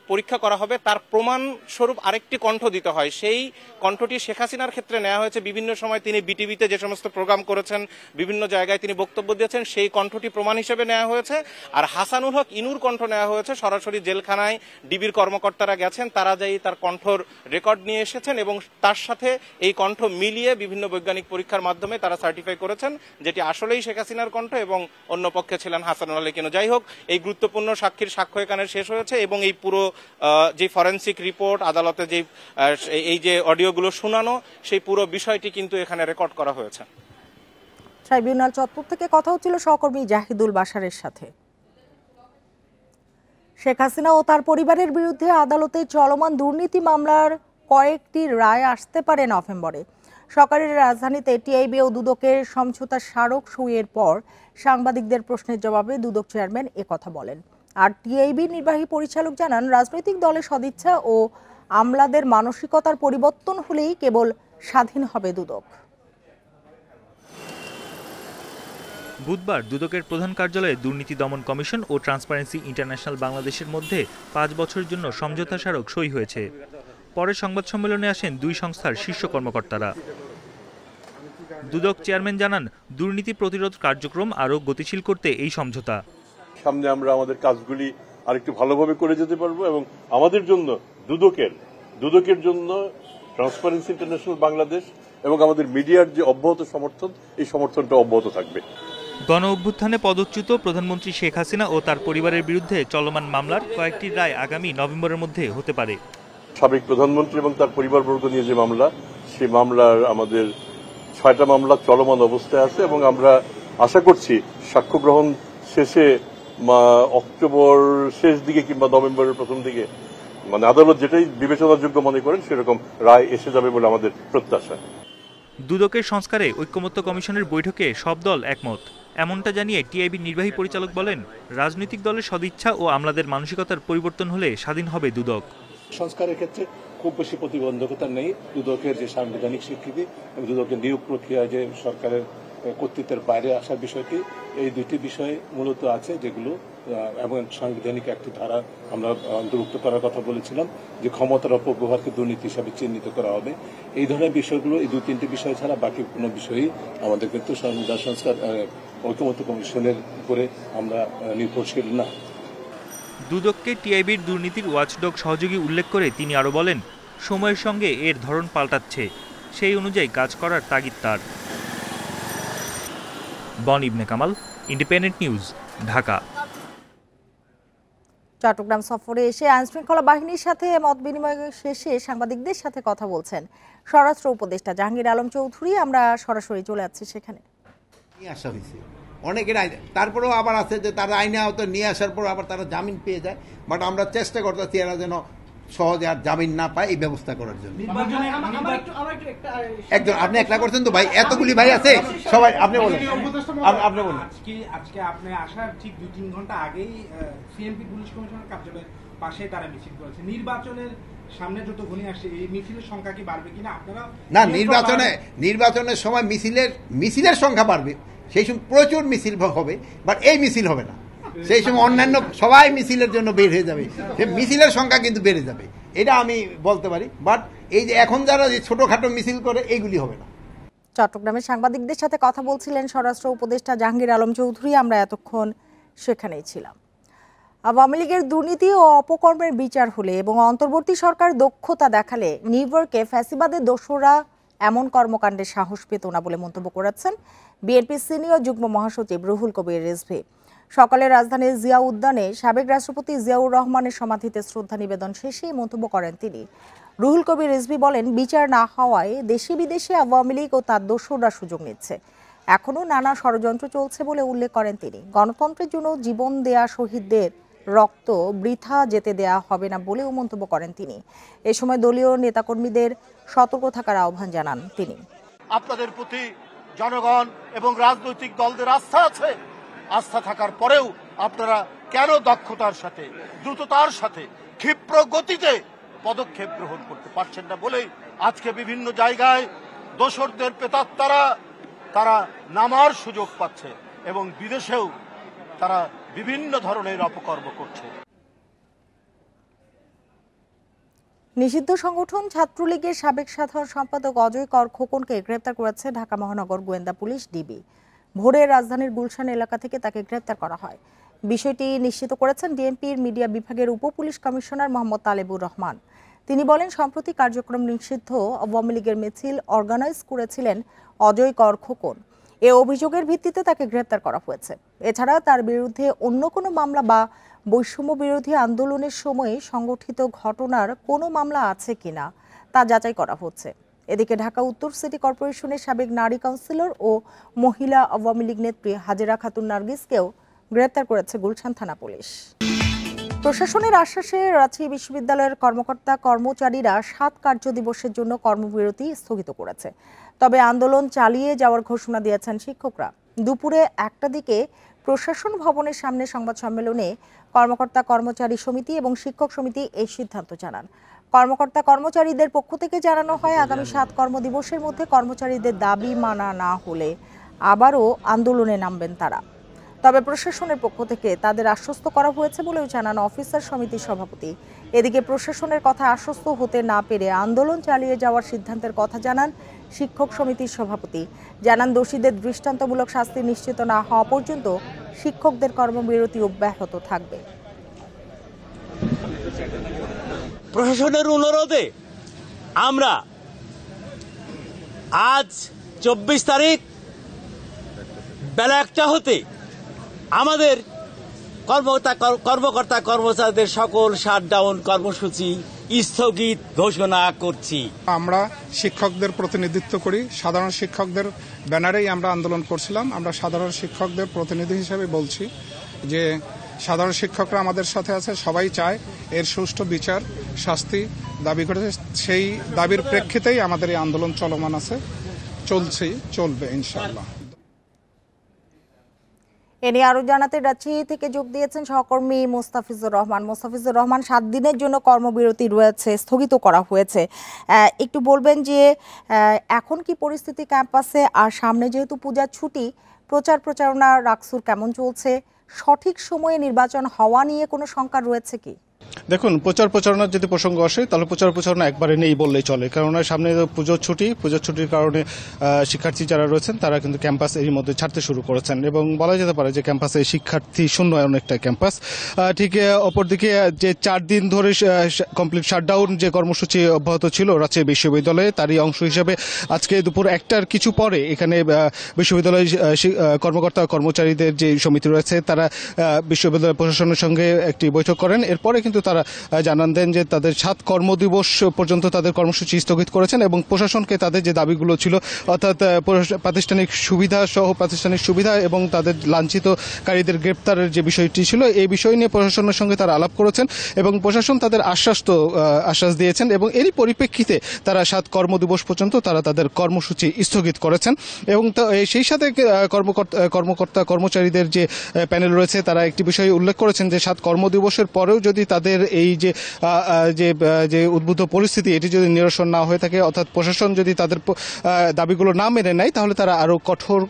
পরীক্ষা করা হবে তার প্রমাণ স্বরূপ আরেকটি কণ্ঠ দিতে হয়। সেই কণ্ঠটি শেখ হাসিনার ক্ষেত্রে নেওয়া হয়েছে। বিভিন্ন সময় তিনি বিটিভিতে যে সমস্ত প্রোগ্রাম করেছেন, বিভিন্ন জায়গায় তিনি বক্তব্য দিয়েছেন, সেই কণ্ঠটি প্রমাণ হিসেবে নেওয়া হয়েছে। আর হাসানুল হক ইনুর কণ্ঠ নেওয়া হয়েছে, সরাসরি জেলখানায় ডিবির কর্মকর্তারা গেছেন, তারা যাই তার কণ্ঠর রেকর্ড নিয়ে এসেছেন এবং তার সাথে এই কণ্ঠ মিলিয়ে বিভিন্ন বৈজ্ঞানিক পরীক্ষার মাধ্যমে তারা সার্টিফাই করেছেন যেটি আসলেই শেখ হাসিনার কণ্ঠ এবং অন্য পক্ষে ছিলেন হাসানুল হক ইনু। যাই হোক, এই গুরুত্বপূর্ণ সাক্ষীর সাক্ষ্য এখানে শেষ হয়েছে এবং এই পুরো যে ফরেনসিক রিপোর্ট, আদালতে যে এই যে অডিওগুলো শোনানো, সেই পুরো বিষয়টি কিন্তু এখানে রেকর্ড করা হয়েছে। ট্রাইব্যুনাল চত্বর থেকে কথা হচ্ছিল সহকর্মী জাহিদুল বাশারের সাথে। শেখ হাসিনা ও তার পরিবারের বিরুদ্ধে আদালতে চলমান দুর্নীতি মামলার কয়েকটি রায় আসতে পারে নভেম্বরে। সকালের রাজধানীতে টিআইবি ও দুদকের সমঝোতা স্মারক সইয়ের পর সাংবাদিকদের প্রশ্নের জবাবে দুদক চেয়ারম্যান একথা বলেন। আর টিআইবির নির্বাহী পরিচালক জানান, রাজনৈতিক দলের সদিচ্ছা ও আমলাদের মানসিকতার পরিবর্তন হলেই কেবল স্বাধীন হবে দুদক। বুধবার দুদকের প্রধান কার্যালয়ে দুর্নীতি দমন কমিশন ও ট্রান্সপারেন্সি ইন্টারন্যাশনাল বাংলাদেশের মধ্যে 5 বছরের জন্য সমঝোতা স্মারক সই হয়েছে। পরে সংবাদ সম্মেলনে আসেন দুই সংস্থার শীর্ষ কর্মকর্তারা। দুদক চেয়ারম্যান জানান, দুর্নীতি প্রতিরোধ কার্যক্রম আরও গতিশীল করতে এই সমঝোতা। সামনে আমরা আমাদের কাজগুলি আরেকটু ভালোভাবে করে যেতে পারবো এবং আমাদের জন্য দুদকের জন্য ট্রান্সপারেন্সি ইন্টারন্যাশনাল বাংলাদেশ এবং আমাদের মিডিয়ার যে অব্যাহত সমর্থন, এই সমর্থনটা অব্যাহত থাকবে। গণ অভ্যুত্থানে পদচ্যুত প্রধানমন্ত্রী শেখ হাসিনা ও তার পরিবারের বিরুদ্ধে চলমান মামলার কয়েকটি রায় আগামী নভেম্বরের মধ্যে হতে পারে। সাবেক প্রধানমন্ত্রী এবং তার পরিবারবর্গ নিয়ে যে মামলা, সেই মামলার আমাদের 6টা মামলা চলমান অবস্থায় আছে এবং আমরা আশা করছি সাক্ষ্য গ্রহণ শেষে অক্টোবর শেষ দিকে কিংবা নভেম্বরের প্রথম দিকে, মানে আদালত যেটাই বিবেচনাযোগ্য মনে করেন সেরকম রায় এসে যাবে বলে আমাদের প্রত্যাশা। দুদকের সংস্কারে ঐক্যমত্য কমিশনের বৈঠকে সব দল একমত, এমনটা জানিয়ে টিআইবির নির্বাহী পরিচালক বলেন, রাজনৈতিক দলের সদিচ্ছা ও আমলাদের মানসিকতার পরিবর্তন হলে স্বাধীন হবে দুদক। সংস্কারের ক্ষেত্রে খুব বেশি প্রতিবন্ধকতা নেই। দুদকের যে সাংবিধানিক স্বীকৃতি এবং দুদকের নিয়োগ প্রক্রিয়া যে সরকারের কর্তৃত্বের বাইরে আসার বিষয়টি, এই দুটি বিষয় মূলত আছে যেগুলো এবং সাংবিধানিক একটি ধারা আমরা অন্তর্ভুক্ত করার কথা বলেছিলাম, যে ক্ষমতার অপব্যবহারকে দুর্নীতি হিসাবে চিহ্নিত করা হবে। এই ধরনের বিষয়গুলো, এই 2-3টি বিষয় ছাড়া বাকি কোনো বিষয়ই আমাদের কিন্তু সংবিধান সংস্কার ঐক্যমত্য কমিশনের উপরে আমরা নির্ভরশীল না। দুদককে টিআইবির দুর্নীতির ওয়াচডগ সহযোগী উল্লেখ করে তিনি আরও বলেন, সময়ের সঙ্গে এর ধরন পাল্টাচ্ছে, সেই অনুযায়ী কাজ করার তাগিদ তার। বন ইবনে কামাল, ইন্ডিপেন্ডেন্ট নিউজ, ঢাকা। চট্টগ্রাম সফরে এসে আইনশৃঙ্খলা বাহিনীর সাথে মত বিনিময় শেষে সাংবাদিকদের সাথে কথা বলছেন স্বরাষ্ট্র উপদেষ্টা জাহাঙ্গীর আলম চৌধুরী। আমরা সরাসরি চলে যাচ্ছি সেখানে। নিয়ে আসা হয়েছে অনেকের আইনে, তারপরেও আবার আছে যে তারা আইনে আওতা নিয়ে আসার পর আবার তারা জামিন পেয়ে যায়, বাট আমরা চেষ্টা করতেছি এরা যেন সহজে আর জামিন না পায় এই ব্যবস্থা করার জন্য। একজন আপনি একলা করছেন তো ভাই, এতগুলি ভাই আছে সবাই, আপনি বলেন। আজকে আপনি আসার ঠিক 2-3 ঘন্টা আগেই সিএমপি পুলিশ কমিশনার কার্যালয়ের পাশে তারা মিছিল করেছে। নির্বাচনের সামনে যত ঘনিয়ে আসছে, এই মিছিলের সংখ্যা কি বাড়বে কিনা আপনারা? না, নির্বাচনের সময় মিছিলের সংখ্যা বাড়বে, সেই সময় প্রচুর মিছিল হবে, বাট এই মিছিল হবে না। সেই সময় অন্যান্য সবাই মিছিলের জন্য বের হয়ে যাবে, মিছিলের সংখ্যা কিন্তু বেড়ে যাবে, এটা আমি বলতে পারি। বাট এই যে এখন যারা ছোটখাটো মিছিল করে, এইগুলি হবে না। চট্টগ্রামে সাংবাদিকদের সাথে কথা বলছিলেন স্বরাষ্ট্র উপদেষ্টা জাহাঙ্গীর আলম চৌধুরী। আমরা এতক্ষণ সেখানেই ছিলাম। আওয়ামী লীগের দুর্নীতি ও অপকর্মের বিচার হলে এবং অন্তর্বর্তী সরকার দক্ষতা দেখালে নিউইয়র্কে ফ্যাসিবাদের দোসররা এমন কর্মকাণ্ডের সাহস পেত না বলে মন্তব্য করেছেন বিএনপির সিনিয়র যুগ্ম মহাসচিব রুহুল কবির রিজভী। সকালে রাজধানীর জিয়া উদ্যানে সাবেক রাষ্ট্রপতি জিয়াউর রহমানের সমাধিতে শ্রদ্ধা নিবেদন শেষে মন্তব্য করেন তিনি। রুহুল কবির রিজভী বলেন, বিচার না হওয়ায় দেশে বিদেশে আওয়ামী লীগ ও তার দোসররা সুযোগ নিচ্ছে, এখনো নানা ষড়যন্ত্র চলছে বলে উল্লেখ করেন তিনি। গণতন্ত্রের জন্য জীবন দেয়া শহীদদের রক্ত বৃথা যেতে দেয়া হবে না বলেও মন্তব্য করেন তিনি। এ সময় দলীয় নেতাকর্মীদের সতর্ক থাকার আহ্বান জানান তিনি। আপনাদের প্রতি জনগণ এবং রাজনৈতিক দলদের আস্থা আছে, আস্থা থাকার পরেও আপনারা কেন দক্ষতার সাথে, দ্রুততার সাথে, ক্ষিপ্র গতিতে পদক্ষেপ গ্রহণ করতে পারছেন না বলেই আজকে বিভিন্ন জায়গায় দোসরদের প্রেতাত্মারা তারা নামার সুযোগ পাচ্ছে এবং বিদেশেও তারা বিভিন্ন ধরনের অপকর্ম করছে। নিষিদ্ধ সংগঠন ছাত্রলীগের সাবেক সাধারণ সম্পাদক অজয় কর খোকনকে গ্রেপ্তার করেছে ঢাকা মহানগর গোয়েন্দা পুলিশ ডিবি। ভোরে রাজধানীর গুলশান এলাকা থেকে তাকে গ্রেপ্তার করা হয়। বিষয়টি নিশ্চিত করেছেন ডিএমপির মিডিয়া বিভাগের উপপুলিশ কমিশনার মোহাম্মদ তালেবুর রহমান। তিনি বলেন, সম্প্রতি কার্যক্রম নিষিদ্ধ আওয়ামী লীগের মিছিল অর্গানাইজ করেছিলেন অজয় কর খোকন। এ অভিযোগের ভিত্তিতে তাকে গ্রেপ্তার করা হয়েছে। এছাড়া তার বিরুদ্ধে অন্য কোনো মামলা বা বৈষম্য বিরোধী আন্দোলনের সময়ে সংগঠিত ঘটনার কোনো মামলা আছে কিনা তা যাচাই করা হচ্ছে। এদিকে ঢাকা উত্তর সিটি কর্পোরেশনের সাবেক নারী কাউন্সিলর ও মহিলা আওয়ামী লীগ নেত্রী হাজেরা খাতুন নার্গিসকেও গ্রেপ্তার করেছে গুলশান থানা পুলিশ। প্রশাসনের আশ্বাসে রাজশাহী বিশ্ববিদ্যালয়ের কর্মকর্তা কর্মচারীরা 7 কার্য দিবসের জন্য কর্মবিরতি স্থগিত করেছে। তবে আন্দোলন চালিয়ে যাওয়ার ঘোষণা দিয়েছেন শিক্ষকরা। দুপুরে 1টা দিকে প্রশাসন ভবনের সামনে সংবাদ সম্মেলনে কর্মকর্তা কর্মচারী সমিতি এবং শিক্ষক সমিতি এই সিদ্ধান্ত জানান। কর্মকর্তা কর্মচারীদের পক্ষ থেকে জানানো হয়, আগামী 7 কর্মদিবসের মধ্যে কর্মচারীদের দাবি মানা না হলে আবারও আন্দোলনে নামবেন তারা। তবে প্রশাসনের পক্ষ থেকে তাদের আশ্বস্ত করা হয়েছে বলেও জানান অফিসার সমিতির সভাপতি। এদিকে প্রশাসনের কথা আশ্বস্ত হতে না পেরে আন্দোলন চালিয়ে যাওয়ার সিদ্ধান্তের কথা জানান শিক্ষক সমিতির সভাপতি। জানান, দোষীদের দৃষ্টান্তমূলক শাস্তি নিশ্চিত না হওয়া পর্যন্ত শিক্ষকদের কর্মবিরতি অব্যাহত থাকবে। প্রশাসনের অনুরোধে আমরা আজ 24 তারিখ বেলা 1টা হতে আমাদের কর্মকর্তা কর্মচারীদের সকল শাটডাউন কর্মসূচি স্থগিত ঘোষণা করছি। আমরা শিক্ষকদের প্রতিনিধিত্ব করি, সাধারণ শিক্ষকদের ব্যানারেই আমরা আন্দোলন করছিলাম। আমরা সাধারণ শিক্ষকদের প্রতিনিধি হিসেবে বলছি যে সাধারণ শিক্ষকরা আমাদের সাথে আছে, সবাই চায় এর সুষ্ঠু বিচার, শাস্তি দাবি করেছে। সেই দাবির প্রেক্ষিতেই আমাদের এই আন্দোলন চলমান আছে, চলবে ইনশাআল্লাহ। এ নিয়ে আরো জানাতে রাজশাহী থেকে যোগ দিয়েছেন সহকর্মী মোস্তাফিজুর রহমান। মোস্তাফিজুর রহমান, 7 দিনের জন্য কর্মবিরতি রয়েছে, স্থগিত করা হয়েছে। একটু বলবেন যে এখন কি পরিস্থিতি ক্যাম্পাসে, আর সামনে যেহেতু পূজার ছুটি, প্রচারণা রাকসুর কেমন চলছে? সঠিক সময়ে নির্বাচন হওয়া নিয়ে কোনো শঙ্কা রয়েছে কি? দেখুন, প্রচারণার যদি প্রসঙ্গ আসে তাহলে প্রচারণা একবারে নেই বললেই চলে, কারণ সামনে পুজোর ছুটির কারণে শিক্ষার্থী যারা রয়েছেন তারা কিন্তু ক্যাম্পাস এরই মধ্যে ছাড়তে শুরু করেছেন এবং বলা যেতে পারে যে ক্যাম্পাসে শিক্ষার্থী শূন্য অনেকটা ক্যাম্পাস। ঠিক অপরদিকে যে 4 দিন ধরে কমপ্লিট শাটডাউন যে কর্মসূচি অব্যাহত ছিল রাজশাহী বিশ্ববিদ্যালয়ে, তারই অংশ হিসেবে আজকে দুপুর 1টার কিছু পরে এখানে বিশ্ববিদ্যালয় কর্মকর্তা কর্মচারীদের যে সমিতি রয়েছে তারা বিশ্ববিদ্যালয় প্রশাসনের সঙ্গে একটি বৈঠক করেন। এরপরে কিন্তু তারা জানান দেন যে তাদের 7 কর্মদিবস পর্যন্ত তাদের কর্মসূচি স্থগিত করেছেন এবং প্রশাসনকে তাদের যে দাবিগুলো ছিল, অর্থাৎ প্রাতিষ্ঠানিক সুবিধা এবং তাদের লাঞ্ছিতকারীদের গ্রেপ্তারের যে বিষয়টি ছিল, এই বিষয় নিয়ে প্রশাসনের সঙ্গে তারা আলাপ করেছেন এবং প্রশাসন তাদের আশ্বাস দিয়েছেন এবং এরই পরিপ্রেক্ষিতে তারা 7 কর্মদিবস পর্যন্ত তারা তাদের কর্মসূচি স্থগিত করেছেন। এবং সেই সাথে কর্মকর্তা কর্মচারীদের যে প্যানেল রয়েছে তারা একটি বিষয় উল্লেখ করেছেন যে 7 কর্মদিবসের পরেও যদি তাদের এই যে উদ্ভূত পরিস্থিতি এটি যদি নিরসন না হয়ে থাকে, অর্থাৎ প্রশাসন যদি তাদের দাবিগুলো না মেনে নেয়, তাহলে তারা আরো কঠোর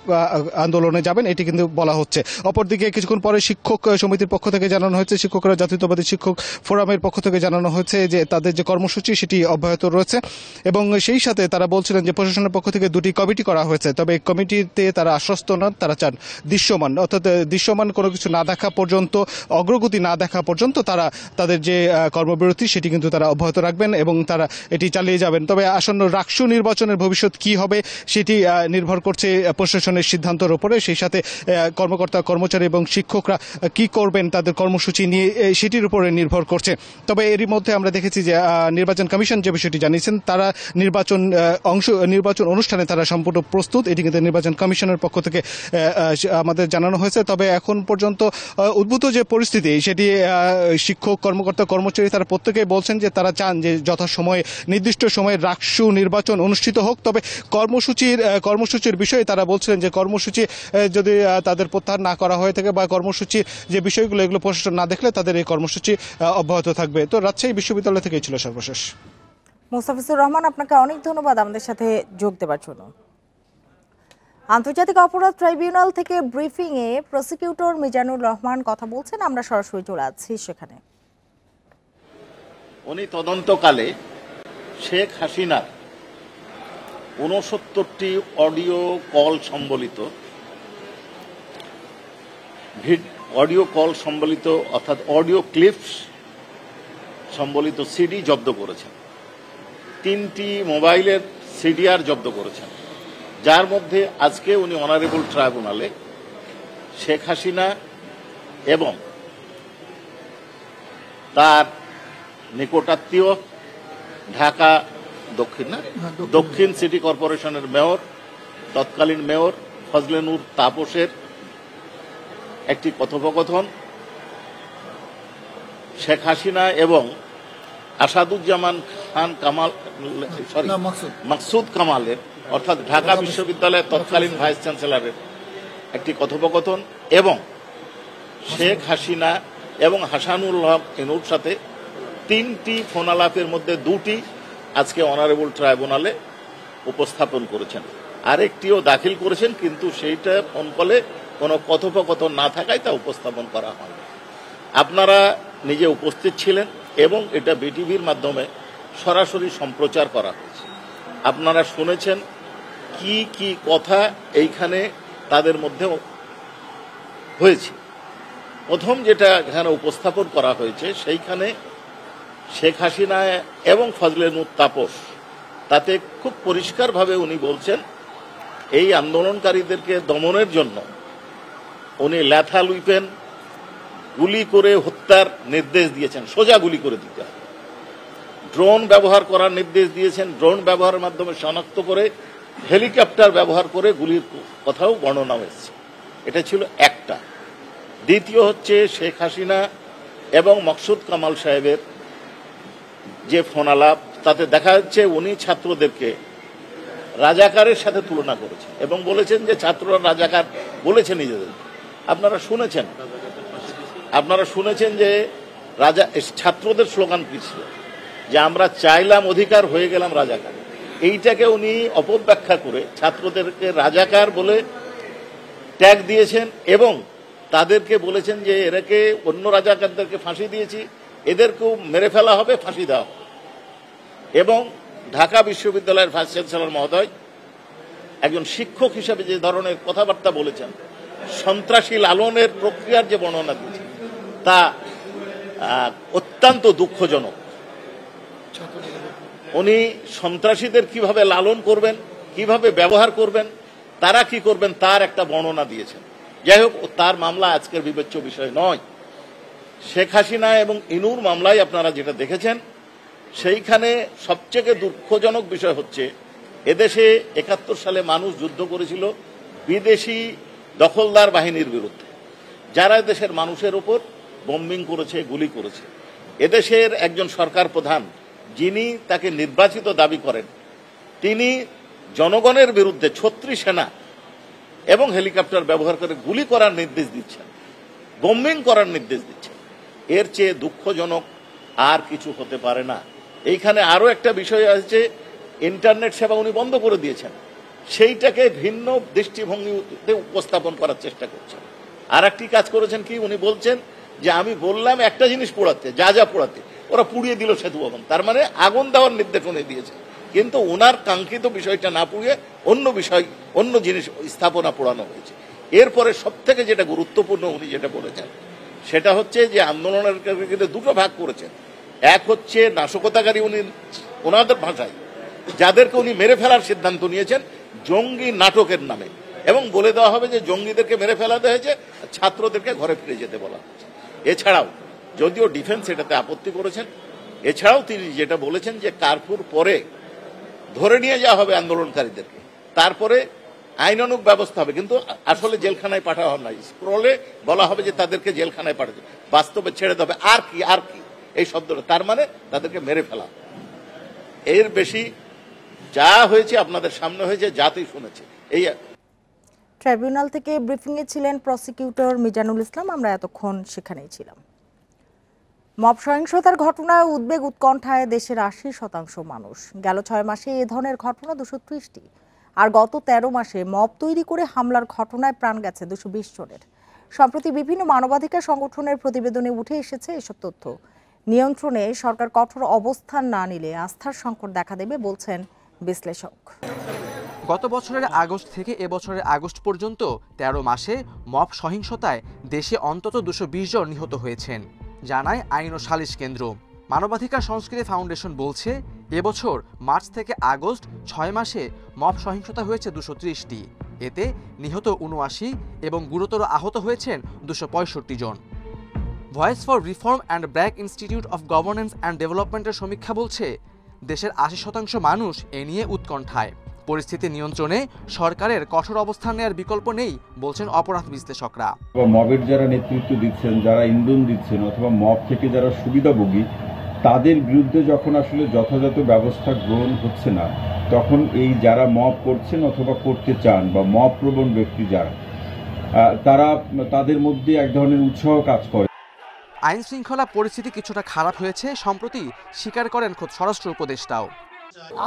আন্দোলনে যাবেন, এটি কিন্তু বলা হচ্ছে। অপরদিকে কিছুক্ষণ পরে শিক্ষক সমিতির পক্ষ থেকে জানানো হয়েছে, শিক্ষকরা জাতীয়তাবাদী শিক্ষক ফোরামের পক্ষ থেকে জানানো হয়েছে যে তাদের যে কর্মসূচি সেটি অব্যাহত রয়েছে এবং সেই সাথে তারা বলছিলেন যে প্রশাসনের পক্ষ থেকে 2টি কমিটি করা হয়েছে, তবে এই কমিটিতে তারা আশ্বস্ত নন, তারা চান দৃশ্যমান, অর্থাৎ দৃশ্যমান কোনো কিছু না দেখা পর্যন্ত, অগ্রগতি না দেখা পর্যন্ত তারা তাদের যে কর্মবিরতি সেটি কিন্তু তারা অব্যাহত রাখবেন এবং তারা এটি চালিয়ে যাবেন। তবে আসন্ন রাকসু নির্বাচনের ভবিষ্যৎ কি হবে সেটি নির্ভর করছে প্রশাসনের সিদ্ধান্তের উপরে, সেই সাথে কর্মকর্তা কর্মচারী এবং শিক্ষকরা কি করবেন তাদের কর্মসূচি নিয়ে সেটির উপরে নির্ভর করছে। তবে এরই মধ্যে আমরা দেখেছি যে নির্বাচন কমিশন যে বিষয়টি জানিয়েছেন, তারা নির্বাচন অনুষ্ঠানে তারা সম্পূর্ণ প্রস্তুত, এটি কিন্তু নির্বাচন কমিশনের পক্ষ থেকে আমাদের জানানো হয়েছে। তবে এখন পর্যন্ত উদ্ভূত যে পরিস্থিতি সেটি শিক্ষক কর্মকর্তা কর্মচারী তারা প্রত্যেকেই বলছেন যে তারা চান যে যথাসময়ে নির্দিষ্ট সময়ে রাকসু নির্বাচন অনুষ্ঠিত হোক। তবে কর্মসূচির বিষয়ে তারা বলছিলেন যে কর্মসূচি যদি তাদের প্রত্যাহার না করা হয়ে থাকে বা কর্মসূচির যে বিষয়গুলো এগুলো প্রশাসন না দেখলে তাদের এই কর্মসূচি অব্যাহত থাকবে। তো রাজশাহী বিশ্ববিদ্যালয় থেকেই ছিল সর্বশেষ। মোস্তাফিজুর রহমান, আপনাকে অনেক ধন্যবাদ আমাদের সাথে যোগ দেওয়ার জন্য। আন্তর্জাতিক অপরাধ ট্রাইব্যুনাল থেকে ব্রিফিংয়ে প্রসিকিউটর মিজানুর রহমান কথা বলছেন, আমরা সরাসরি চলে যাচ্ছি সেখানে। উনি তদন্তকালে শেখ হাসিনার ৬৯টি অডিও কল সম্বলিত অর্থাৎ অডিও ক্লিপস সম্বলিত সিডি জব্দ করেছেন, 3টি মোবাইলের সিডিআর জব্দ করেছেন, যার মধ্যে আজকে উনি অনারেবল ট্রাইব্যুনালে শেখ হাসিনা এবং তার নিকটাত্মীয় ঢাকা দক্ষিণ সিটি কর্পোরেশনের মেয়র, তৎকালীন মেয়র ফজলে নূর তাপসের একটি কথোপকথন, শেখ হাসিনা এবং আসাদুজ্জামান খান মাকসুদ কামালের অর্থাৎ ঢাকা বিশ্ববিদ্যালয়ের তৎকালীন ভাইস চ্যান্সেলরের একটি কথোপকথন এবং শেখ হাসিনা এবং হাসানুল হক ইনুর সাথে 3টি ফোনালাপের মধ্যে 2টি আজকে অনারেবল ট্রাইব্যুনালে উপস্থাপন করেছেন, আরেকটিও দাখিল করেছেন, কিন্তু সেইটা ফোন কলে কোনো কথোপকথন না থাকায় তা উপস্থাপন করা হয়নি। আপনারা নিজে উপস্থিত ছিলেন এবং এটা বিটিভির মাধ্যমে সরাসরি সম্প্রচার করা হয়েছে। আপনারা শুনেছেন কি কি কথা এইখানে তাদের মধ্যে হয়েছে। প্রথম যেটা এখানে উপস্থাপন করা হয়েছে সেইখানে শেখ হাসিনা এবং ফজলে নূর তাপস তাতে খুব পরিষ্কারভাবে উনি বলছেন এই আন্দোলনকারীদেরকে দমনের জন্য উনি ল্যাথাল উইপেন গুলি করে হত্যার নির্দেশ দিয়েছেন, সোজা গুলি করে দিতে হবে। ড্রোন ব্যবহার করার নির্দেশ দিয়েছেন, ড্রোন ব্যবহারের মাধ্যমে শনাক্ত করে হেলিকপ্টার ব্যবহার করে গুলির কথাও বর্ণনা হয়েছে। এটা ছিল একটা। দ্বিতীয় হচ্ছে শেখ হাসিনা এবং মকসুদ কামাল সাহেবের যে ফোনালাপ, তাতে দেখা যাচ্ছে উনি ছাত্রদেরকে রাজাকারের সাথে তুলনা করেছেন এবং বলেছেন যে ছাত্ররা রাজাকার বলেছে নিজেদের। আপনারা শুনেছেন যে ছাত্রদের স্লোগান কি ছিল, যে আমরা চাইলাম অধিকার, হয়ে গেলাম রাজাকার। এইটাকে উনি অপব্যাখ্যা করে ছাত্রদেরকে রাজাকার বলে ট্যাগ দিয়েছেন এবং তাদেরকে বলেছেন যে এরাকে অন্য রাজাকারদেরকে ফাঁসি দিয়েছি, এদেরকেও মেরে ফেলা হবে, ফাঁসি দেওয়া হবে। এবং ঢাকা বিশ্ববিদ্যালয়ের ভাইস চ্যান্সেলর মহোদয় একজন শিক্ষক হিসেবে যে ধরনের কথাবার্তা বলেছেন, সন্ত্রাসী লালনের প্রক্রিয়ার যে বর্ণনা দিয়েছেন, তা অত্যন্ত দুঃখজনক। উনি সন্ত্রাসীদের কিভাবে লালন করবেন, কিভাবে ব্যবহার করবেন, তারা কি করবেন, তার একটা বর্ণনা দিয়েছেন। যাই হোক, তার মামলা আজকের বিবেচ্য বিষয় নয়। শেখ হাসিনা এবং ইনুর মামলায় আপনারা যেটা দেখেছেন, সেইখানে সবচেয়ে দুঃখজনক বিষয় হচ্ছে এদেশে ৭১ সালে মানুষ যুদ্ধ করেছিল বিদেশি দখলদার বাহিনীর বিরুদ্ধে, যারা দেশের মানুষের উপর বম্বিং করেছে, গুলি করেছে। এদেশের একজন সরকার প্রধান, যিনি তাকে নির্বাচিত দাবি করেন, তিনি জনগণের বিরুদ্ধে ৩৬ সেনা এবং হেলিকপ্টার ব্যবহার করে গুলি করার নির্দেশ দিচ্ছেন, বম্বিং করার নির্দেশ দিচ্ছেন। এর চেয়ে দুঃখজনক আর কিছু হতে পারে না। এইখানে আরো একটা বিষয় আছে, ইন্টারনেট সেবা উনি বন্ধ করে দিয়েছেন, সেইটাকে ভিন্ন দৃষ্টিভঙ্গিতে উপস্থাপন করার চেষ্টা করছেন। আর একটি কাজ করেছেন কি, উনি বলছেন যে আমি বললাম একটা জিনিস পোড়াতে, যা যা পোড়াতে, ওরা পুড়িয়ে দিল সেতু ভবন। তার মানে আগুন দেওয়ার নির্দেশ উনি দিয়েছেন, কিন্তু ওনার কাঙ্ক্ষিত বিষয়টা না পুড়িয়ে অন্য বিষয়, অন্য জিনিস স্থাপনা পোড়ানো হয়েছে। এরপরে সব থেকে যেটা গুরুত্বপূর্ণ উনি যেটা বলেছেন, সেটা হচ্ছে যে আন্দোলনের ক্ষেত্রে দুটো ভাগ করেছেন। এক হচ্ছে নাশকতাকারী, উনি ওনাদের ভাষায় যাদেরকে উনি মেরে ফেলার সিদ্ধান্ত নিয়েছেন জঙ্গি নাটকের নামে, এবং বলে দেওয়া হবে যে জঙ্গিদেরকে মেরে ফেলা হয়েছে, ছাত্রদেরকে ঘরে ফিরে যেতে বলা হয়েছে। এছাড়াও যদিও ডিফেন্স এটাতে আপত্তি করেছেন, এছাড়াও তিনি যেটা বলেছেন যে কারফুর পরে ধরে নিয়ে যাওয়া হবে আন্দোলনকারীদেরকে, তারপরে আইনানুগ ব্যবস্থা হবে, কিন্তু আসলে জেলখানায় পাঠানো হবে না। স্ক্রলে বলা হবে যে তাদেরকে জেলখানায় পাঠাবে, বাস্তবে ছেড়ে দেবে। আর কি আর কি এই শব্দটা, তার মানে তাদেরকে মেরে ফেলা। এর বেশি যা হয়েছে আপনাদের সামনে হয়েছে, জাতি শুনেছে। এই ট্রাইব্যুনাল থেকে ব্রিফিংয়ে ছিলেন প্রসিকিউটর মিজানুল ইসলাম। আমরা এতক্ষণ সেখানেই ছিলাম। মব সহিংসতার ঘটনায় উদ্বেগ উৎকণ্ঠায় দেশের ৮০% মানুষ। গেল ৬ মাসে এ ধরনের ঘটনা ২৩০টি, আর গত ১৩ মাসে মব তৈরি করে হামলার ঘটনায় প্রাণ গেছে ২২০ জনের। সম্প্রতি বিভিন্ন মানবাধিকার সংগঠনের প্রতিবেদনে উঠে এসেছে এসব তথ্য। নিয়ন্ত্রণে সরকার কঠোর অবস্থান না নিলে আস্থার সংকট দেখা দেবে বলছেন বিশ্লেষক। গত বছরের আগস্ট থেকে এবছরের আগস্ট পর্যন্ত ১৩ মাসে মব সহিংসতায় দেশে অন্তত ২২০ জন নিহত হয়েছেন, জানায় আইন ও সালিশ কেন্দ্র। মানবাধিকার সংস্কৃতি ফাউন্ডেশন বলছে, এবছর মার্চ থেকে আগস্ট ৬ মাসে মব সহিংসতা হয়েছে ২৩০টি। এতে নিহত ৭৯ এবং গুরুতর আহত হয়েছেন ২৬৫ জন। Voice for Reform and BRAC Institute of Governance and ডেভেলপমেন্টের সমীক্ষা বলছে, দেশের ৮০% মানুষ এ নিয়ে উৎকণ্ঠায়। পরিস্থিতি নিয়ন্ত্রণে সরকারের কঠোর অবস্থান নেওয়ার বিকল্প নেই বলছেন অপরাধ বিশ্লেষকরা। মবের যারা নেতৃত্ব দিচ্ছেন, যারা ইন্ধন দিচ্ছেন অথবা মব থেকে যারা সুবিধাভোগী, তাদের বিরুদ্ধে যখন আসলে যথাযথ ব্যবস্থা গ্রহণ হচ্ছে না, তখন এই যারা মব করছেন অথবা করতে চান বা মব প্রবণ ব্যক্তি যারা, তাদের মধ্যে এক ধরনের উৎসাহ কাজ করে। আইন শৃঙ্খলা পরিস্থিতি কিছুটা খারাপ হয়েছে সম্প্রতি স্বীকার করেন খোদ স্বরাষ্ট্র উপদেষ্টাও।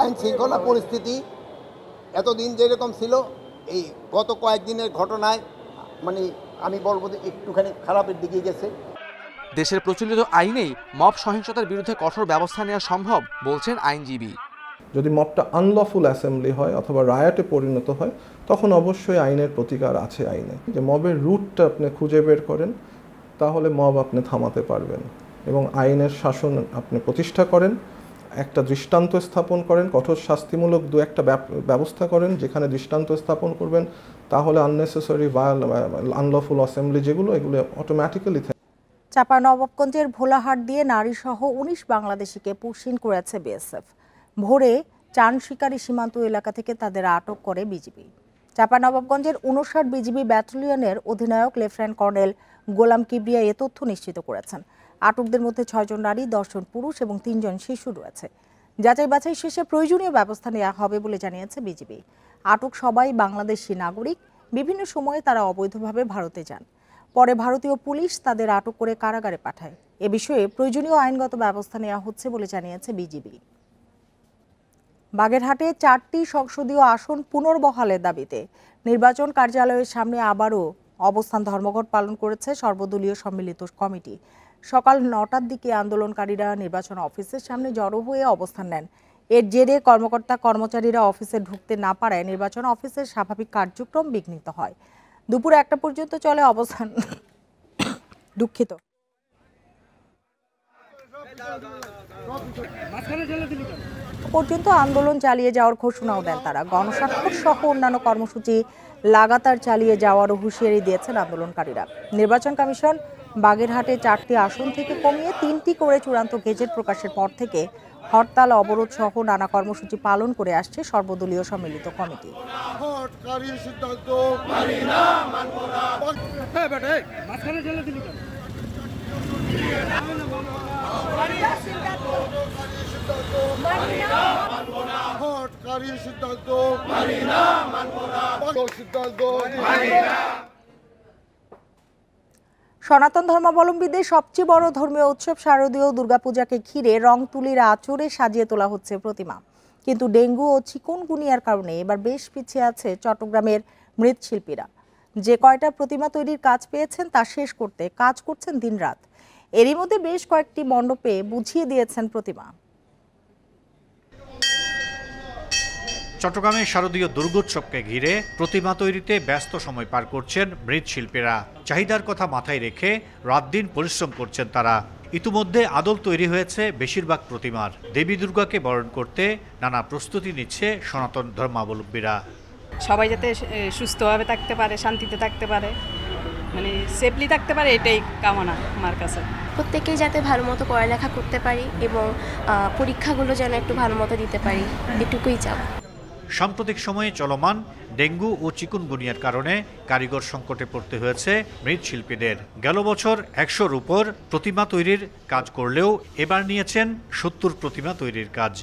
আইন শৃঙ্খলা পরিস্থিতি এতদিন যেরকম ছিল, এই গত কয়েকদিনের ঘটনায় আমি বলবো যে একটুখানি খারাপের দিকে গেছে। দেশের প্রচলিত আইনেই মব সহিংসতার বিরুদ্ধে কঠোর ব্যবস্থা নেওয়া সম্ভব বলছেন আইনজীবী। যদি মবটা আনলফুল অ্যাসেম্বলি হয় অথবা রায়টে পরিণত হয়, তখন অবশ্যই আইনের প্রতিকার আছে আইনে। যে মবের রুটটা আপনি খুঁজে বের করেন, তাহলে মব আপনি থামাতে পারবেন এবং আইনের শাসন আপনি প্রতিষ্ঠা করেন, একটা দৃষ্টান্ত স্থাপন করেন, কঠোর শাস্তিমূলক একটা ব্যবস্থা করেন। যেখানে দৃষ্টান্ত স্থাপন করবেন, তাহলে আননেসেসারি আনলফুল অ্যাসেম্বলি যেগুলো, এগুলো অটোমেটিক্যালি। চাঁপাইনবাবগঞ্জের ভোলাহাট দিয়ে নারীসহ ১৯ বাংলাদেশিকে পুশিন করেছে বিএসএফ। ভোরে চান শিকারী সীমান্ত এলাকা থেকে তাদের আটক করে বিজিবি। চাঁপাইনবাবগঞ্জের ৫৯ বিজিবি ব্যাটালিয়নের অধিনায়ক লেফটেন্যান্ট কর্নেল গোলাম কিবরিয়া এ তথ্য নিশ্চিত করেছেন। আটকদের মধ্যে ৬ জন নারী, ১০ জন পুরুষ এবং ৩ জন শিশু রয়েছে। যাচাই বাছাই শেষে প্রয়োজনীয় ব্যবস্থা নেওয়া হবে বলে জানিয়েছে বিজিবি। আটক সবাই বাংলাদেশি নাগরিক। বিভিন্ন সময়ে তারা অবৈধভাবে ভারতে যান। পরে ভারতীয় পুলিশ তাদের আটক করে কারাগারে পাঠায়। এ বিষয়ে প্রয়োজনীয় আইনগত ব্যবস্থা নেওয়া হচ্ছে বলে জানিয়েছে বিজিবি। বাগেরহাটে ৪টি সংসদীয় আসন পুনর্বহালের দাবিতে নির্বাচন কার্যালয়ের সামনে আবারও অবস্থান ধর্মঘট পালন করেছে সর্বদলীয় সম্মিলিত কমিটি। সকাল ৯টার দিকে আন্দোলনকারীরা নির্বাচন অফিসের সামনে জড়ো হয়ে অবস্থান নেন। এর জেরে কর্মচারীরা অফিসে ঢুকতে না পারায় নির্বাচন অফিসের স্বাভাবিক কার্যক্রম বিঘ্নিত হয়। দুপুর ১টা পর্যন্ত চলে অবস্থান। দুঃখিত। পর্যন্ত আন্দোলন চালিয়ে যাওয়ার ঘোষণাও দেন তারা। গণস্বাক্ষর সহ অন্যান্য কর্মসূচি লাগাতার চালিয়ে যাওয়ারও হুঁশিয়ারি দিয়েছেন আন্দোলনকারীরা। নির্বাচন কমিশন বাগেরহাটে ৪টি আসন থেকে কমিয়ে 3টি করে চূড়ান্ত গেজেট প্রকাশের পর থেকে হরতাল, অবরোধ সহ নানা কর্মসূচি পালন করে আসছে সর্বদলীয় সম্মিলিত কমিটি। সনাতন ধর্মাবলম্বীদের সবচেয়ে বড় ধর্মীয় উৎসব শারদীয় দুর্গাপূজাকে ঘিরে রং তুলির আঁচড়ে সাজিয়ে তোলা হচ্ছে প্রতিমা। কিন্তু ডেঙ্গু ও চিকুনগুনিয়ার কারণে এবার বেশ পিছিয়ে আছে চট্টগ্রামের মৃৎশিল্পীরা। যে কয়টা প্রতিমা তৈরির কাজ পেয়েছেন তা শেষ করতে কাজ করছেন দিনরাত। এরই মধ্যে বেশ কয়েকটি মণ্ডপে বুঝিয়ে দিয়েছেন প্রতিমা। চট্টগ্রামের শারদীয় দুর্গোৎসবকে ঘিরে প্রতিমা তৈরিতে ব্যস্ত সময় পার করছেন মৃৎশিল্পীরা। চাহিদার কথা মাথায় রেখে রাত দিন পরিশ্রম করছেন তারা। ইতিমধ্যে আদল তৈরি হয়েছে বেশিরভাগ প্রতিমার। দেবী দুর্গাকে বরণ করতে নানা প্রস্তুতি নিচ্ছে সনাতন ধর্মাবলম্বীরা। সবাই যাতে সুস্থভাবে থাকতে পারে, শান্তিতে থাকতে পারে, সেফলি থাকতে পারে, এটাই কামনা আমার কাছে। প্রত্যেকেই যাতে ভালো মতো পড়ালেখা করতে পারি এবং পরীক্ষাগুলো যেন একটু ভালো মতো দিতে পারি, এটুকুই চাও। সাম্প্রতিক সময়ে চলমান ডেঙ্গু ও চিকুনগুনিয়ার কারণে কারিগর সংকটে পড়তে হয়েছে মৃৎশিল্পীদের। গেল বছর ১০০-র উপর প্রতিমা তৈরির কাজ করলেও এবার নিয়েছেন ৭০ প্রতিমা তৈরির কাজ।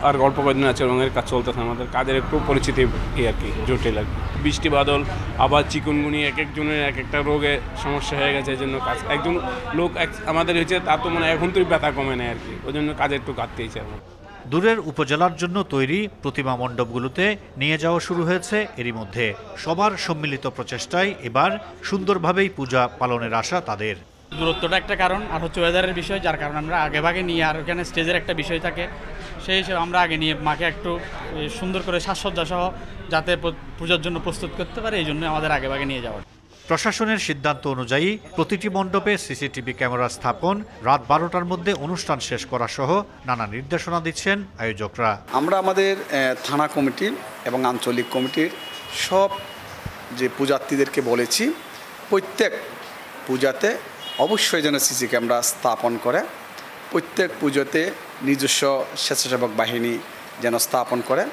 আর অল্প কয়েকদিন আছে রঙের কাজ চলতেছে, আমাদের কাজের একটু পরিচিতি আর কি জটিল আর কি। বৃষ্টি বাদল, আবার চিকুনগুনিয়া, এক একজনের এক একটা রোগে সমস্যা হয়ে গেছে। এই জন্য কাজ একজন লোক আমাদের হয়েছে, তার তো এখন তো ব্যথা কমে নেয় আর কি, ওই জন্য কাজে একটু ঘাটতি হয়েছে। দূরের উপজেলার জন্য তৈরি প্রতিমা মণ্ডপগুলোতে নিয়ে যাওয়া শুরু হয়েছে এরই মধ্যে। সবার সম্মিলিত প্রচেষ্টায় এবার সুন্দরভাবেই পূজা পালনের আশা তাদের। দূরত্বটা একটা কারণ, আর হচ্ছে ওয়েদারের বিষয়, যার কারণে আমরা আগে ভাগে নিয়ে, আর ওখানে স্টেজের একটা বিষয় থাকে, সেই হিসেবে আমরা আগে নিয়ে মাকে একটু সুন্দর করে সাজসজ্জা সহ যাতে পূজার জন্য প্রস্তুত করতে পারে, এই জন্য আমাদের আগে ভাগে নিয়ে যাওয়া। প্রশাসনের সিদ্ধান্ত অনুযায়ী প্রতিটি মণ্ডপে সিসিটিভি ক্যামেরা স্থাপন, রাত 12টার মধ্যে অনুষ্ঠান শেষ করা সহ নানা নির্দেশনা দিচ্ছেন আয়োজকরা। আমরা আমাদের থানা কমিটি এবং আঞ্চলিক কমিটির সব যে পূজার্থীদেরকে বলেছি প্রত্যেক পূজাতে অবশ্যই যেন সিসি ক্যামেরা স্থাপন করে, প্রত্যেক পুজোতে নিজস্ব স্বেচ্ছাসেবক বাহিনী যেন স্থাপন করে।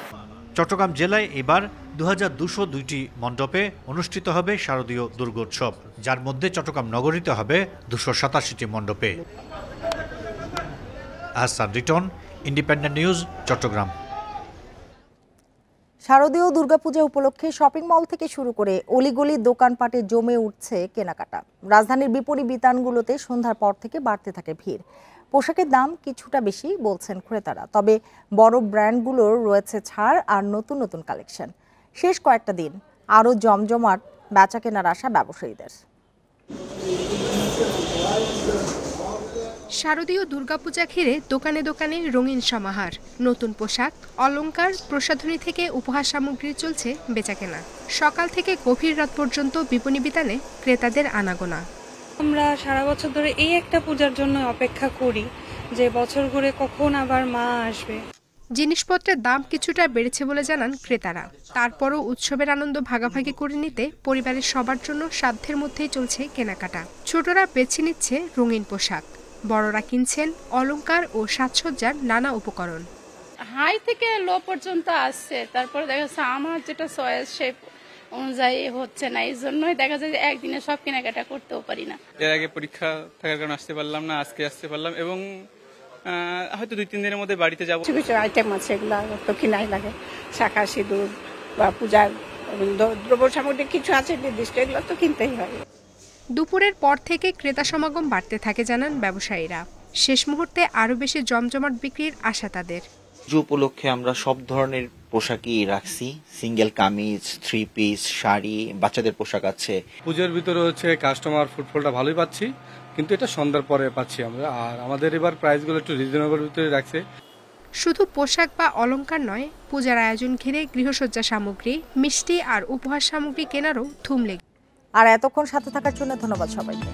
চট্টগ্রাম জেলায় এবার 2202টি মণ্ডপে অনুষ্ঠিত হবে শারদীয় দুর্গোৎসব, যার মধ্যে চট্টগ্রাম নগরীতে হবে 287টি মণ্ডপে। Ahsan Riton, Independent News, Chattogram. শারদীয় দুর্গাপূজা উপলক্ষে শপিং মল থেকে শুরু করে অলিগলি দোকানপাটে জমে উঠছে কেনাকাটা। রাজধানীর বিপণী বিতানগুলোতে সন্ধ্যার পর থেকে বাড়তে থাকে ভিড়। পোশাকের দাম কিছুটা বেশি বলছেন ক্রেতারা, তবে বড় ব্র্যান্ডগুলোর রয়েছে ছাড় আর নতুন নতুন কালেকশন। শেষ কয়েকটা দিন আরও জমজমাট বেচা কেনার আশা ব্যবসায়ীদের। শারদীয় দুর্গাপূজা ঘিরে দোকানে দোকানে রঙিন সমাহার, নতুন পোশাক, অলংকার, প্রসাধনী থেকে উপহার সামগ্রী চলছে বেচাকেনা। সকাল থেকে গভীর রাত পর্যন্ত বিপণী বিতানে ক্রেতাদের আনাগোনা। আমরা সারা বছর ধরে এই একটা পূজার জন্য অপেক্ষা করি যে বছর ঘুরে কখন আবার মা আসবে। জিনিসপত্রের দাম কিছুটা বেড়েছে বলে জানান ক্রেতারা। তারপরও উৎসবের আনন্দ ভাগাভাগি করে নিতে পরিবারের সবার জন্য সাধ্যের মধ্যেই চলছে কেনাকাটা। ছোটরা বেছে নিচ্ছে রঙিন পোশাক, বড়রা কিনছেন অলংকার ও সাজসজ্জার নানা উপকরণ। হাই থেকে লো পর্যন্ত আসছে, তারপরে দেখা যাচ্ছে আমার যেটা চয়েস সেই অনুযায়ী হচ্ছে না, এই জন্যই দেখা যায় যে একদিনে সব কেনাকাটা করতেও পারি না। এর আগে পরীক্ষা থাকার কারণে আসতে পারলাম না, আজকে আসতে পারলাম এবং হয়তো 2-3 দিনের মধ্যে বাড়িতে যাবো। কিছু কিছু আইটেম আছে এগুলো তো কিনাই লাগে, শাঁখা সিঁদুর বা পূজার দ্রব্য সামগ্রী কিছু আছে নির্দিষ্ট, এগুলো তো কিনতেই হয়। দুপুরের পর থেকে ক্রেতা সমাগম বাড়তে থাকে জানান ব্যবসায়ীরা। শেষ মুহূর্তে আরো বেশি জমজমাট বিক্রির আশা তাদের। পুজো উপলক্ষে আমরা সব ধরনের পোশাকই রাখছি, সিঙ্গেল কামিজ, 3 পিস, শাড়ি, বাচ্চাদের পোশাক আছে। পুজোর ভিতরে হচ্ছে কাস্টমার ফুটফলটা ভালোই পাচ্ছি, কিন্তু এটা সন্ধ্যার পরে পাচ্ছি আমরা। আর আমাদের এবার প্রাইসগুলো একটু রিজনেবল ভিতরে রাখছে। শুধু পোশাক বা অলংকার নয়, পূজার আয়োজন ঘিরে গৃহসজ্জা সামগ্রী, মিষ্টি আর উপহার সামগ্রী কেনারও ধুম লেগে। আর এতক্ষণ সাথে থাকার জন্য ধন্যবাদ সবাইকে।